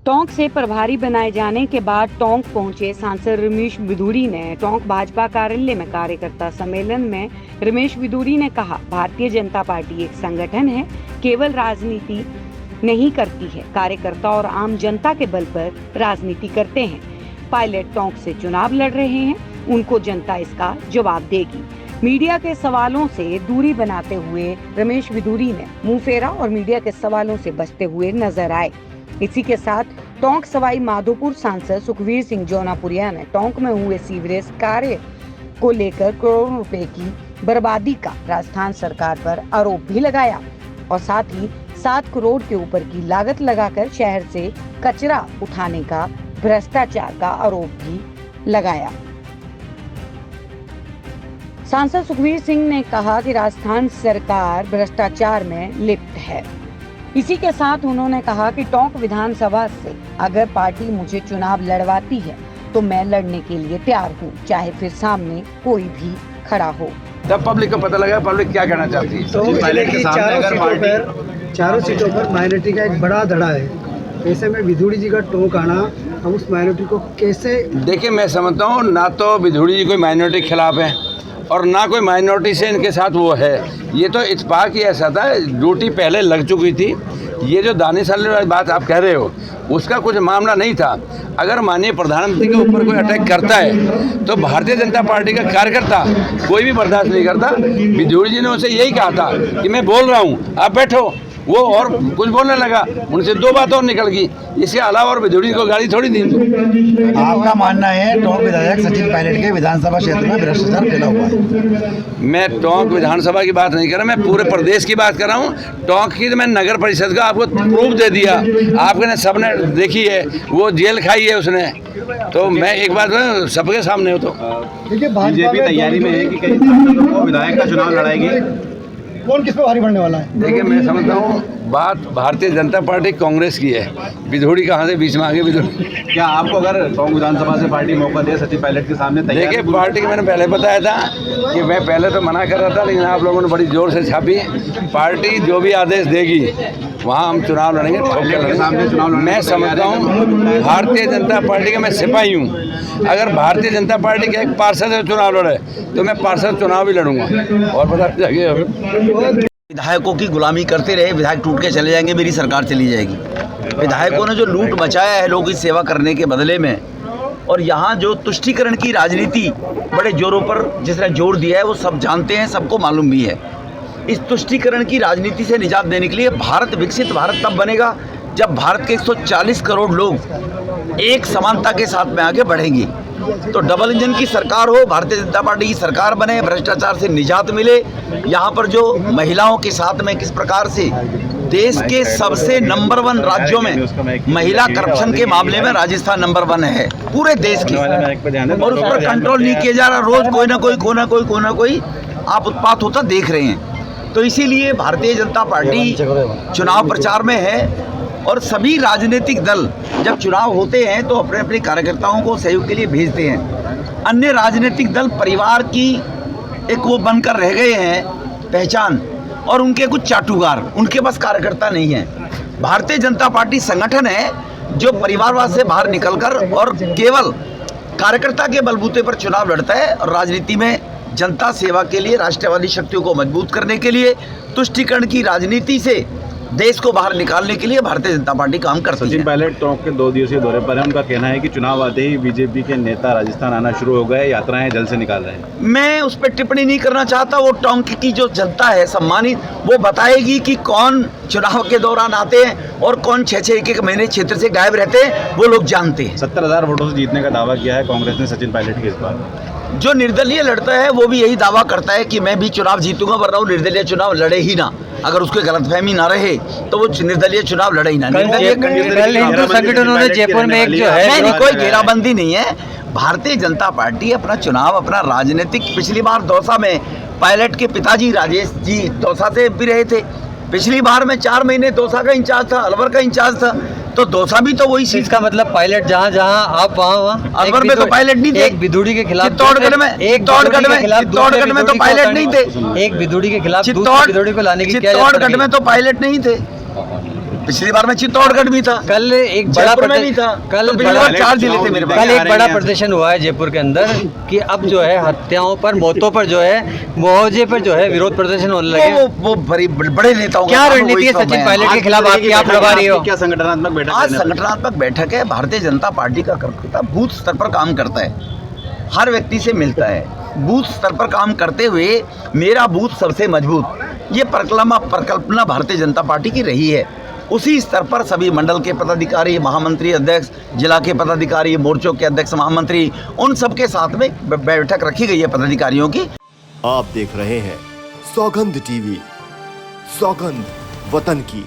टोंक से प्रभारी बनाए जाने के बाद टोंक पहुंचे सांसद रमेश बिधूड़ी ने टोंक भाजपा कार्यालय में कार्यकर्ता सम्मेलन में रमेश बिधूड़ी ने कहा, भारतीय जनता पार्टी एक संगठन है, केवल राजनीति नहीं करती है, कार्यकर्ता और आम जनता के बल पर राजनीति करते हैं। पायलट टोंक से चुनाव लड़ रहे हैं, उनको जनता इसका जवाब देगी। मीडिया के सवालों से दूरी बनाते हुए रमेश बिधूड़ी ने मुंह फेरा और मीडिया के सवालों से बचते हुए नजर आए। इसी के साथ टोंक सवाई माधोपुर सांसद सुखवीर सिंह जौनापुरिया ने टोंक में हुए सीवरेज कार्य को लेकर करोड़ों रुपए की बर्बादी का राजस्थान सरकार पर आरोप भी लगाया और साथ ही 7 करोड़ के ऊपर की लागत लगाकर शहर से कचरा उठाने का भ्रष्टाचार का आरोप भी लगाया। सांसद सुखवीर सिंह ने कहा कि राजस्थान सरकार भ्रष्टाचार में लिप्त है। इसी के साथ उन्होंने कहा कि टोंक विधानसभा से अगर पार्टी मुझे चुनाव लड़वाती है तो मैं लड़ने के लिए तैयार हूँ, चाहे फिर सामने कोई भी खड़ा हो। तब पब्लिक को पता लगा पब्लिक क्या कहना चाहती है। तो पहले की चारों सीटों पर माइनॉरिटी का एक बड़ा धड़ा है, ऐसे में बिधूड़ी जी का टोंक आना, हम उस माइनॉरिटी को कैसे? देखिए, मैं समझता हूँ ना तो बिधूड़ी जी कोई माइनॉरिटी के खिलाफ है और ना कोई माइनॉरिटी से इनके साथ वो है। ये तो इत्तेफाक ही ऐसा था, ड्यूटी पहले लग चुकी थी। ये जो दानिश अली वाली बात आप कह रहे हो उसका कुछ मामला नहीं था। अगर माननीय प्रधानमंत्री के ऊपर कोई अटैक करता है तो भारतीय जनता पार्टी का कार्यकर्ता कोई भी बर्दाश्त नहीं करता। बिधूड़ी जी ने उनसे यही कहा था कि मैं बोल रहा हूँ, आप बैठो। वो और कुछ बोलने लगा, उनसे 2 बात और निकल गई। इसके अलावा और बिधूड़ी को गाड़ी थोड़ी दी। आपका मानना है टोंक विधायक सचिन पायलट के विधानसभा क्षेत्र में भ्रष्टाचार फैला हुआ है? मैं टोंक विधानसभा की बात नहीं कर रहा, मैं पूरे प्रदेश की बात कर रहा हूँ। टोंक की तो मैं नगर परिषद का आपको प्रूफ दे दिया, आपने सबने देखी है, वो जेल खाई है उसने। तो मैं एक बात सबके सामने हो। तो बीजेपी तैयारी में है कि कई सांसदों को विधायक का चुनाव लड़ाएगी, कौन किस पे भारी पड़ने वाला है? देखिए, मैं समझता हूँ बात भारतीय जनता पार्टी कांग्रेस की है। बिधूड़ी कहाँ से बीच में आगे बिधूड़ी? क्या आपको अगर टोंक विधानसभा से पार्टी मौका दे सचिन पायलट के सामने? देखिए, पार्टी को मैंने पहले बताया था कि मैं पहले तो मना कर रहा था, लेकिन आप लोगों ने बड़ी जोर से छापी। पार्टी जो भी आदेश देगी वहाँ हम चुनाव लड़ेंगे। मैं समझता हूँ भारतीय जनता पार्टी का मैं सिपाही हूँ। अगर भारतीय जनता पार्टी के एक पार्षद से चुनाव लड़े तो मैं पार्षद चुनाव भी लड़ूंगा। और पता लगे विधायकों की गुलामी करते रहे, विधायक टूट के चले जाएंगे, मेरी सरकार चली जाएगी। विधायकों ने जो लूट मचाया है लोगों की सेवा करने के बदले में, और यहाँ जो तुष्टीकरण की राजनीति बड़े जोरों पर जिसने जोर दिया है वो सब जानते हैं, सबको मालूम भी है। इस तुष्टीकरण की राजनीति से निजात देने के लिए भारत विकसित भारत तब बनेगा जब भारत के 140 करोड़ लोग एक समानता के साथ में आगे बढ़ेंगे। तो डबल इंजन की सरकार हो, भारतीय जनता पार्टी की सरकार बने, भ्रष्टाचार से निजात मिले। यहाँ पर जो महिलाओं के साथ में किस प्रकार से देश के सबसे नंबर 1 राज्यों में महिला करप्शन के मामले में राजस्थान नंबर 1 है पूरे देश के, और उस पर कंट्रोल नहीं किया जा रहा। रोज कोई ना कोई आप उत्पात होता देख रहे हैं। तो इसीलिए भारतीय जनता पार्टी चुनाव प्रचार में है, और सभी राजनीतिक दल जब चुनाव होते हैं तो अपने अपने कार्यकर्ताओं को सहयोग के लिए भेजते हैं। अन्य राजनीतिक दल परिवार की एक वो बनकर रह गए हैं पहचान, और उनके कुछ चाटुकार, उनके पास कार्यकर्ता नहीं है। भारतीय जनता पार्टी संगठन है जो परिवारवाद से बाहर निकलकर और केवल कार्यकर्ता के बलबूते पर चुनाव लड़ता है, और राजनीति में जनता सेवा के लिए, राष्ट्रवादी शक्तियों को मजबूत करने के लिए, तुष्टीकरण की राजनीति से देश को बाहर निकालने के लिए भारतीय जनता पार्टी काम करती है। सचिन पायलट टोंक के 2 दिवसीय दौरे पर है। उनका कहना है कि चुनाव आते ही बीजेपी के नेता राजस्थान आना शुरू हो गए, यात्राएं जल्द से निकाल रहे हैं। मैं उस पर टिप्पणी नहीं करना चाहता। वो टोंक की जो जनता है सम्मानित, वो बताएगी कि कौन चुनाव के दौरान आते हैं और कौन 6-6 महीने क्षेत्र से गायब रहते हैं, वो लोग जानते हैं। 70,000 वोटों से जीतने का दावा किया है कांग्रेस ने सचिन पायलट के इस बार। जो निर्दलीय लड़ता है वो भी यही दावा करता है कि मैं भी चुनाव जीतूंगा, वरना वो निर्दलीय चुनाव लड़े ही ना। अगर उसको गलतफहमी ना रहे तो वो निर्दलीय चुनाव लड़े ही ना। हिंदू संगठनों ने जयपुर में एक जो है, नहीं, कोई घेराबंदी नहीं है। भारतीय जनता पार्टी अपना चुनाव, अपना राजनीतिक, पिछली बार दौसा में पायलट के पिताजी राजेश जी दौसा से भी रहे थे। पिछली बार में 4 महीने दौसा का इंचार्ज था, अलवर का इंचार्ज था। तो दौसा भी तो वही सीट। इसका मतलब पायलट जहाँ जहाँ आप वहाँ अलवर में तो पायलट नहीं थे। एक बिधूड़ी के खिलाफ, चित्तौड़गढ़ में तो पायलट नहीं थे। एक बिधूड़ी के खिलाफ चित्तौड़गढ़ में तो पायलट नहीं थे। पिछली बार मैं चित्तौड़गढ़ भी था, कल एक बड़ा जयपुर में भी था, कल तो पिछली बड़ा बार 4 जिले थे मेरे पास। कल एक बड़ा प्रदर्शन हुआ है जयपुर के अंदर कि अब जो है हत्याओं पर, मौतों पर जो है, मुआवजे पर जो है विरोध प्रदर्शन होने लगे। वो बड़े नेताओं क्या रणनीति है सचिन पायलट के खिलाफ आपकी, आप लगा रही हो? क्या संगठनात्मक बैठक? आज संगठनात्मक बैठक है। भारतीय जनता पार्टी का कार्यकर्ता बूथ स्तर पर काम करता है, हर व्यक्ति से मिलता है, बूथ स्तर पर काम करते हुए मेरा बूथ सबसे मजबूत, ये परिकल्पना भारतीय जनता पार्टी की रही है। उसी स्तर पर सभी मंडल के पदाधिकारी, महामंत्री, अध्यक्ष, जिला के पदाधिकारी, मोर्चों के अध्यक्ष, महामंत्री, उन सबके साथ में बैठक रखी गई है पदाधिकारियों की। आप देख रहे हैं सौगंध टीवी, सौगंध वतन की।